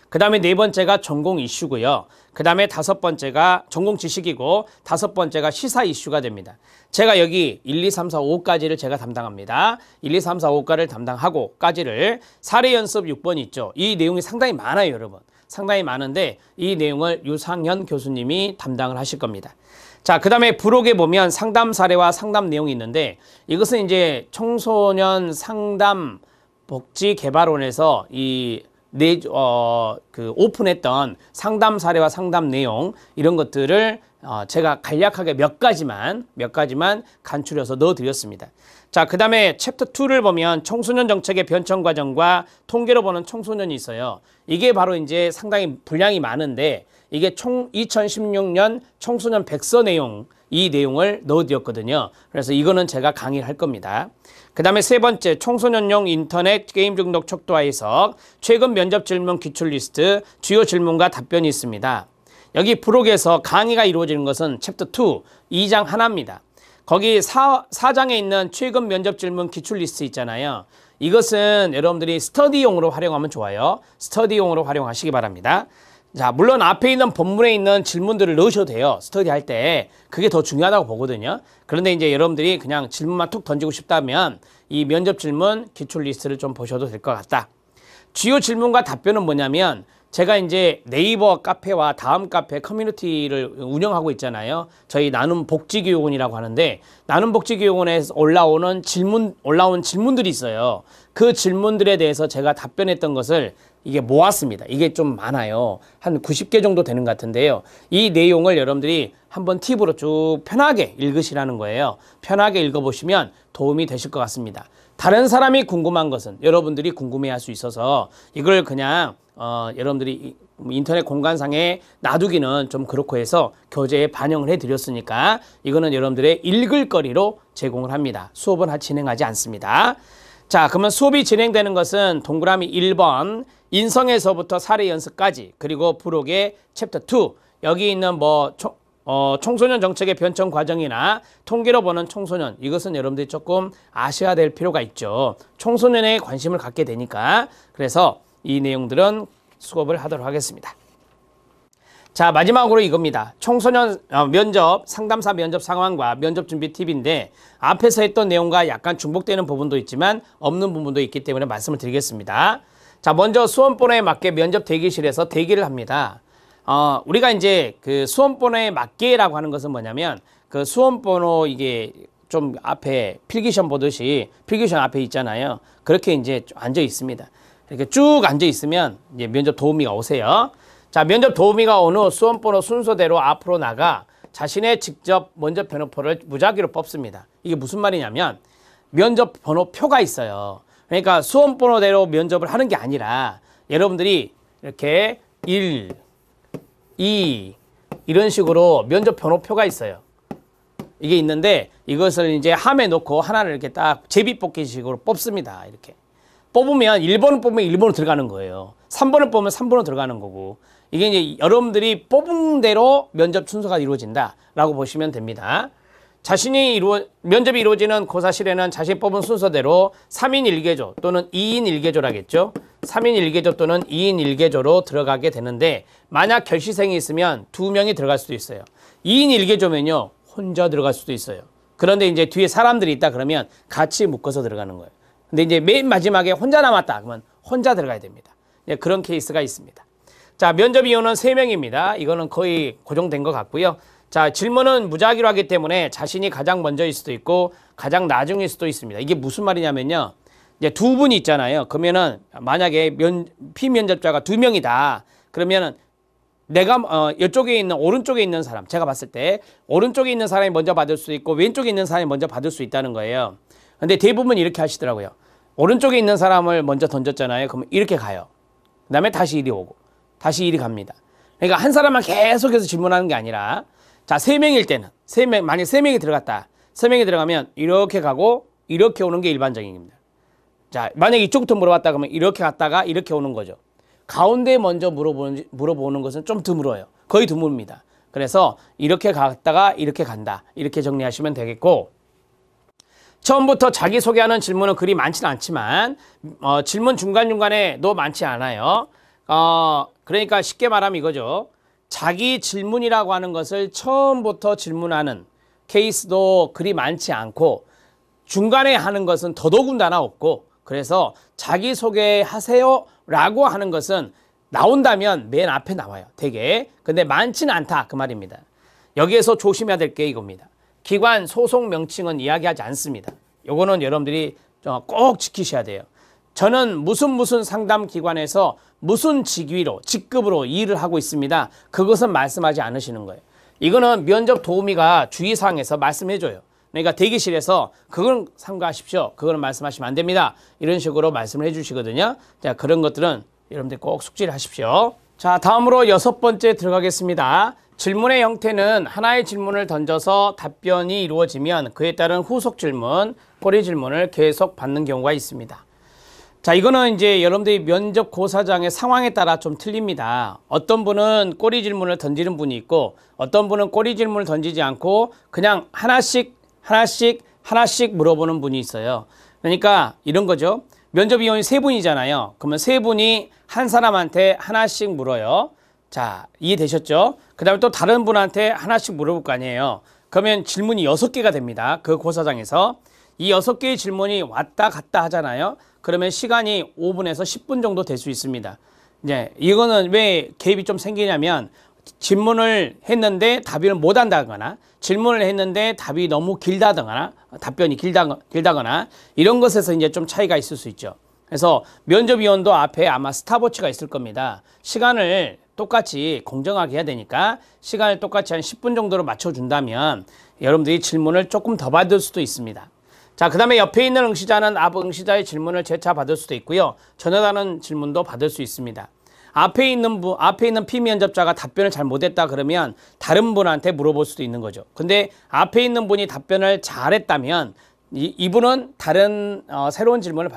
그 다음에 네 번째가 전공 이슈고요. 그 다음에 다섯 번째가 전공 지식이고 다섯 번째가 시사 이슈가 됩니다. 제가 여기 1, 2, 3, 4, 5까지를 제가 담당합니다. 1, 2, 3, 4, 5까지를 담당하고까지를 사례 연습 6번 있죠. 이 내용이 상당히 많아요, 여러분. 상당히 많은데 이 내용을 유상현 교수님이 담당을 하실 겁니다. 자, 그 다음에 부록에 보면 상담 사례와 상담 내용이 있는데 이것은 이제 청소년 상담 복지 개발원에서 오픈했던 상담 사례와 상담 내용 이런 것들을 제가 간략하게 몇 가지만 간추려서 넣어드렸습니다. 자, 그 다음에 챕터 2를 보면 청소년 정책의 변천 과정과 통계로 보는 청소년이 있어요. 이게 바로 이제 상당히 분량이 많은데 이게 총 2016년 청소년 백서 내용, 이 내용을 넣어드렸거든요. 그래서 이거는 제가 강의를 할 겁니다. 그 다음에 세 번째, 청소년용 인터넷 게임 중독 척도와 해석, 최근 면접 질문 기출 리스트, 주요 질문과 답변이 있습니다. 여기 부록에서 강의가 이루어지는 것은 챕터 2, 2장 하나입니다. 거기 4장에 있는 최근 면접 질문 기출 리스트 있잖아요. 이것은 여러분들이 스터디용으로 활용하면 좋아요. 스터디용으로 활용하시기 바랍니다. 자, 물론 앞에 있는 본문에 있는 질문들을 넣으셔도 돼요. 스터디 할 때. 그게 더 중요하다고 보거든요. 그런데 이제 여러분들이 그냥 질문만 툭 던지고 싶다면 이 면접 질문 기출 리스트를 좀 보셔도 될 것 같다. 주요 질문과 답변은 뭐냐면 제가 이제 네이버 카페와 다음 카페 커뮤니티를 운영하고 있잖아요. 저희 나눔 복지교육원이라고 하는데 나눔 복지교육원에서 올라온 질문들이 있어요. 그 질문들에 대해서 제가 답변했던 것을 이게 모았습니다. 이게 좀 많아요. 한 90개 정도 되는 것 같은데요. 이 내용을 여러분들이 한번 팁으로 쭉 편하게 읽으시라는 거예요. 편하게 읽어보시면 도움이 되실 것 같습니다. 다른 사람이 궁금한 것은 여러분들이 궁금해할 수 있어서 이걸 그냥 여러분들이 인터넷 공간상에 놔두기는 좀 그렇고 해서 교재에 반영을 해드렸으니까 이거는 여러분들의 읽을 거리로 제공을 합니다. 수업은 진행하지 않습니다. 자, 그러면 수업이 진행되는 것은 동그라미 1번 인성에서부터 사례 연습까지, 그리고 부록의 챕터 2 여기 있는 청소년 정책의 변천 과정이나 통계로 보는 청소년, 이것은 여러분들이 조금 아셔야 될 필요가 있죠. 청소년에 관심을 갖게 되니까. 그래서 이 내용들은 수업을 하도록 하겠습니다. 자, 마지막으로 이겁니다. 청소년 면접, 상담사 면접 상황과 면접 준비 팁인데 앞에서 했던 내용과 약간 중복되는 부분도 있지만 없는 부분도 있기 때문에 말씀을 드리겠습니다. 자, 먼저 수험번호에 맞게 면접 대기실에서 대기를 합니다. 우리가 이제 그 수험번호에 맞게라고 하는 것은 뭐냐면 그 수험번호 이게 좀 앞에 필기시험 보듯이 필기시험 앞에 있잖아요. 그렇게 이제 앉아 있습니다. 이렇게 쭉 앉아 있으면 이제 면접 도우미가 오세요. 자, 면접 도우미가 온 후 수험번호 순서대로 앞으로 나가 자신의 직접 면접 번호표를 무작위로 뽑습니다. 이게 무슨 말이냐면 면접 번호표가 있어요. 그러니까 수험 번호대로 면접을 하는 게 아니라 여러분들이 이렇게 1, 2 이런 식으로 면접 번호표가 있어요. 이게 있는데 이것을 이제 함에 놓고 하나를 이렇게 딱 제비뽑기식으로 뽑습니다. 이렇게 뽑으면 1번을 뽑으면 1번으로 들어가는 거예요. 3번을 뽑으면 3번으로 들어가는 거고, 이게 이제 여러분들이 뽑은 대로 면접 순서가 이루어진다라고 보시면 됩니다. 면접이 이루어지는 고사실에는 자신이 뽑은 순서대로 3인 1개조 또는 2인 1개조라겠죠. 3인 1개조 또는 2인 1개조로 들어가게 되는데, 만약 결시생이 있으면 2명이 들어갈 수도 있어요. 2인 1개조면요, 혼자 들어갈 수도 있어요. 그런데 이제 뒤에 사람들이 있다 그러면 같이 묶어서 들어가는 거예요. 근데 이제 맨 마지막에 혼자 남았다 그러면 혼자 들어가야 됩니다. 그런 케이스가 있습니다. 자, 면접 이유는 3명입니다. 이거는 거의 고정된 것 같고요. 자, 질문은 무작위로 하기 때문에 자신이 가장 먼저일 수도 있고 가장 나중일 수도 있습니다. 이게 무슨 말이냐면요, 이제 두 분이 있잖아요. 그러면은 만약에 피면접자가 2명이다. 그러면은 내가 이쪽에 있는 오른쪽에 있는 사람, 제가 봤을 때 오른쪽에 있는 사람이 먼저 받을 수 있고 왼쪽에 있는 사람이 먼저 받을 수 있다는 거예요. 근데 대부분 이렇게 하시더라고요. 오른쪽에 있는 사람을 먼저 던졌잖아요. 그러면 이렇게 가요. 그 다음에 다시 이리 오고 다시 이리 갑니다. 그러니까 한 사람만 계속해서 질문하는 게 아니라, 자, 3명일 때는 만약 3명이 들어갔다. 3명이 들어가면 이렇게 가고 이렇게 오는 게 일반적입니다. 자, 만약에 이쪽부터 물어봤다 그러면 이렇게 갔다가 이렇게 오는 거죠. 가운데 먼저 물어보는 것은 좀 드물어요. 거의 드뭅니다. 그래서 이렇게 갔다가 이렇게 간다. 이렇게 정리하시면 되겠고, 처음부터 자기소개하는 질문은 그리 많지는 않지만 질문 중간중간에도 많지 않아요. 그러니까 쉽게 말하면 이거죠. 자기 질문이라고 하는 것을 처음부터 질문하는 케이스도 그리 많지 않고, 중간에 하는 것은 더더군다나 없고, 그래서 자기소개하세요 라고 하는 것은 나온다면 맨 앞에 나와요, 되게. 근데 많지는 않다, 그 말입니다. 여기에서 조심해야 될 게 이겁니다. 기관 소속 명칭은 이야기하지 않습니다. 요거는 여러분들이 꼭 지키셔야 돼요. 저는 무슨 상담 기관에서 무슨 직급으로 일을 하고 있습니다. 그것은 말씀하지 않으시는 거예요. 이거는 면접 도우미가 주의사항에서 말씀해줘요. 그러니까 대기실에서 그건 삼가하십시오. 그거는 말씀하시면 안 됩니다. 이런 식으로 말씀을 해주시거든요. 자, 그런 것들은 여러분들 꼭 숙지를 하십시오. 자, 다음으로 6번째 들어가겠습니다. 질문의 형태는 하나의 질문을 던져서 답변이 이루어지면 그에 따른 후속 질문, 꼬리 질문을 계속 받는 경우가 있습니다. 자, 이거는 이제 여러분들이 면접 고사장의 상황에 따라 좀 틀립니다. 어떤 분은 꼬리 질문을 던지는 분이 있고, 어떤 분은 꼬리 질문을 던지지 않고 그냥 하나씩 물어보는 분이 있어요. 그러니까 이런 거죠. 면접위원이 3분이잖아요. 그러면 3분이 한 사람한테 하나씩 물어요. 자, 이해되셨죠? 그 다음에 또 다른 분한테 하나씩 물어볼 거 아니에요. 그러면 질문이 6개가 됩니다. 그 고사장에서. 이 6개의 질문이 왔다 갔다 하잖아요. 그러면 시간이 5분에서 10분 정도 될 수 있습니다. 이제 이거는 왜 갭이 좀 생기냐면, 질문을 했는데 답변을 못 한다거나, 질문을 했는데 답이 너무 길다거나, 답변이 길다거나, 이런 것에서 이제 좀 차이가 있을 수 있죠. 그래서 면접위원도 앞에 아마 스탑워치가 있을 겁니다. 시간을 똑같이 공정하게 해야 되니까 시간을 똑같이 한 10분 정도로 맞춰준다면 여러분들이 질문을 조금 더 받을 수도 있습니다. 자, 그 다음에 옆에 있는 응시자는 앞 응시자의 질문을 재차 받을 수도 있고요. 전혀 다른 질문도 받을 수 있습니다. 앞에 있는 피면접자가 답변을 잘 못했다 그러면 다른 분한테 물어볼 수도 있는 거죠. 근데 앞에 있는 분이 답변을 잘했다면 이분은 다른 새로운 질문을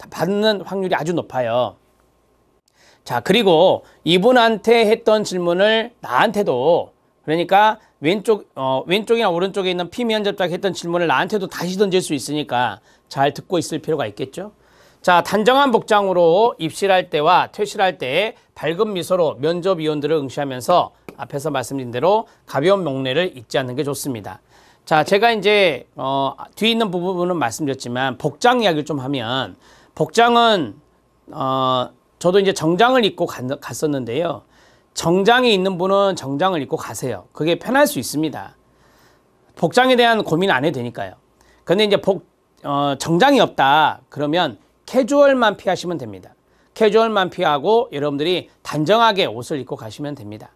받는 확률이 아주 높아요. 자, 그리고 이분한테 했던 질문을 나한테도, 그러니까 왼쪽이나 오른쪽에 있는 피면접자가 했던 질문을 나한테도 다시 던질 수 있으니까 잘 듣고 있을 필요가 있겠죠. 자, 단정한 복장으로 입실할 때와 퇴실할 때 밝은 미소로 면접위원들을 응시하면서 앞에서 말씀드린 대로 가벼운 목례를 잊지 않는 게 좋습니다. 자, 제가 이제 뒤에 있는 부분은 말씀드렸지만 복장 이야기를 좀 하면, 복장은 저도 이제 정장을 입고 갔었는데요. 정장이 있는 분은 정장을 입고 가세요. 그게 편할 수 있습니다. 복장에 대한 고민 안 해도 되니까요. 근데 이제 정장이 없다 그러면 캐주얼만 피하시면 됩니다. 캐주얼만 피하고 여러분들이 단정하게 옷을 입고 가시면 됩니다.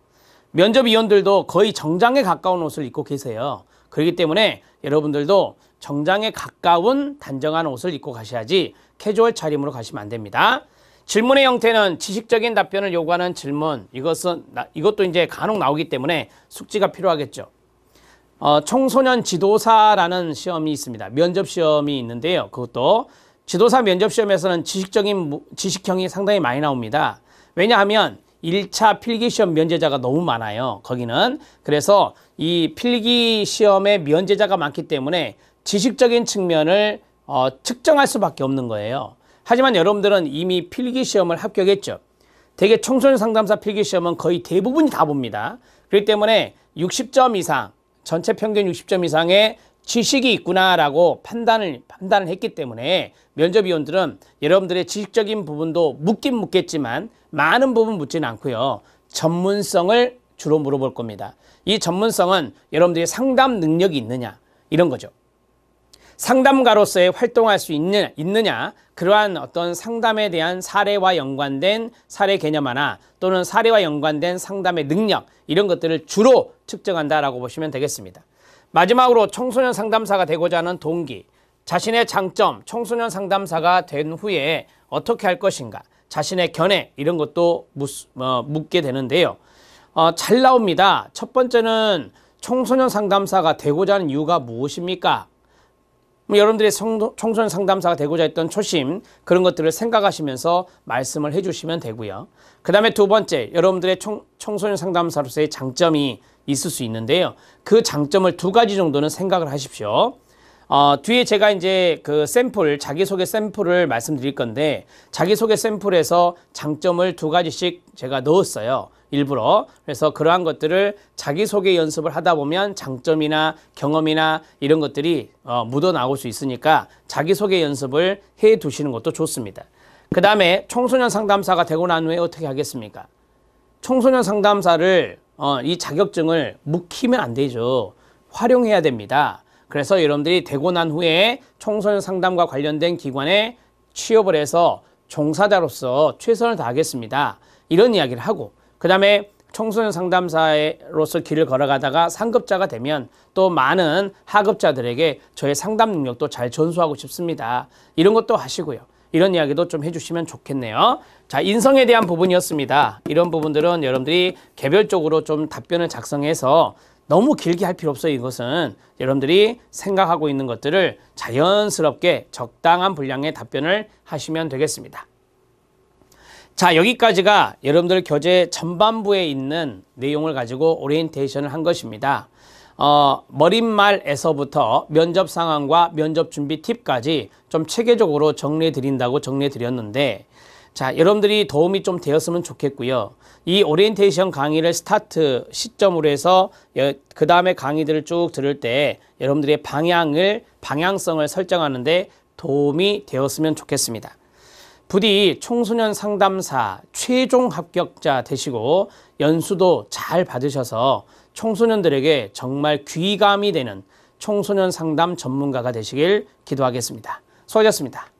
면접위원들도 거의 정장에 가까운 옷을 입고 계세요. 그렇기 때문에 여러분들도 정장에 가까운 단정한 옷을 입고 가셔야지 캐주얼 차림으로 가시면 안 됩니다. 질문의 형태는 지식적인 답변을 요구하는 질문. 이것도 이제 간혹 나오기 때문에 숙지가 필요하겠죠. 청소년 지도사라는 시험이 있습니다. 면접 시험이 있는데요. 그것도 지도사 면접 시험에서는 지식형이 상당히 많이 나옵니다. 왜냐하면 1차 필기시험 면제자가 너무 많아요. 거기는. 그래서 이 필기시험에 면제자가 많기 때문에 지식적인 측면을 측정할 수밖에 없는 거예요. 하지만 여러분들은 이미 필기시험을 합격했죠. 대개 청소년 상담사 필기시험은 거의 대부분이 다 봅니다. 그렇기 때문에 60점 이상, 전체 평균 60점 이상의 지식이 있구나라고 판단을 했기 때문에 면접위원들은 여러분들의 지식적인 부분도 묻긴 묻겠지만 많은 부분 묻지는 않고요. 전문성을 주로 물어볼 겁니다. 이 전문성은 여러분들의 상담 능력이 있느냐 이런 거죠. 상담가로서의 활동할 수 있느냐 그러한 어떤 상담에 대한 사례와 연관된 사례 개념 하나 또는 사례와 연관된 상담의 능력 이런 것들을 주로 측정한다라고 보시면 되겠습니다. 마지막으로 청소년 상담사가 되고자 하는 동기, 자신의 장점, 청소년 상담사가 된 후에 어떻게 할 것인가, 자신의 견해 이런 것도 묻게 되는데요. 잘 나옵니다. 첫 번째는 청소년 상담사가 되고자 하는 이유가 무엇입니까? 여러분들의 청소년 상담사가 되고자 했던 초심 그런 것들을 생각하시면서 말씀을 해주시면 되고요. 그 다음에 두 번째, 여러분들의 청소년 상담사로서의 장점이 있을 수 있는데요. 그 장점을 두 가지 정도는 생각을 하십시오. 뒤에 제가 이제 그 샘플, 자기소개 샘플을 말씀드릴 건데 자기소개 샘플에서 장점을 두 가지씩 제가 넣었어요. 일부러. 그래서 그러한 것들을 자기소개 연습을 하다 보면 장점이나 경험이나 이런 것들이 묻어 나올 수 있으니까 자기소개 연습을 해 두시는 것도 좋습니다. 그 다음에 청소년 상담사가 되고 난 후에 어떻게 하겠습니까? 청소년 상담사를 이 자격증을 묵히면 안 되죠. 활용해야 됩니다. 그래서 여러분들이 되고 난 후에 청소년 상담과 관련된 기관에 취업을 해서 종사자로서 최선을 다하겠습니다. 이런 이야기를 하고 그 다음에 청소년 상담사로서 길을 걸어가다가 상급자가 되면 또 많은 하급자들에게 저의 상담 능력도 잘 전수하고 싶습니다. 이런 것도 하시고요. 이런 이야기도 좀 해주시면 좋겠네요. 자, 인성에 대한 부분이었습니다. 이런 부분들은 여러분들이 개별적으로 좀 답변을 작성해서 너무 길게 할 필요 없어요. 이것은 여러분들이 생각하고 있는 것들을 자연스럽게 적당한 분량의 답변을 하시면 되겠습니다. 자, 여기까지가 여러분들 교재 전반부에 있는 내용을 가지고 오리엔테이션을 한 것입니다. 머릿말에서부터 면접 상황과 면접 준비 팁까지 좀 체계적으로 정리해 드린다고 정리해 드렸는데 자, 여러분들이 도움이 좀 되었으면 좋겠고요. 이 오리엔테이션 강의를 스타트 시점으로 해서 그 다음에 강의들을 쭉 들을 때 여러분들의 방향성을 설정하는데 도움이 되었으면 좋겠습니다. 부디 청소년 상담사 최종 합격자 되시고 연수도 잘 받으셔서 청소년들에게 정말 귀감이 되는 청소년 상담 전문가가 되시길 기도하겠습니다. 수고하셨습니다.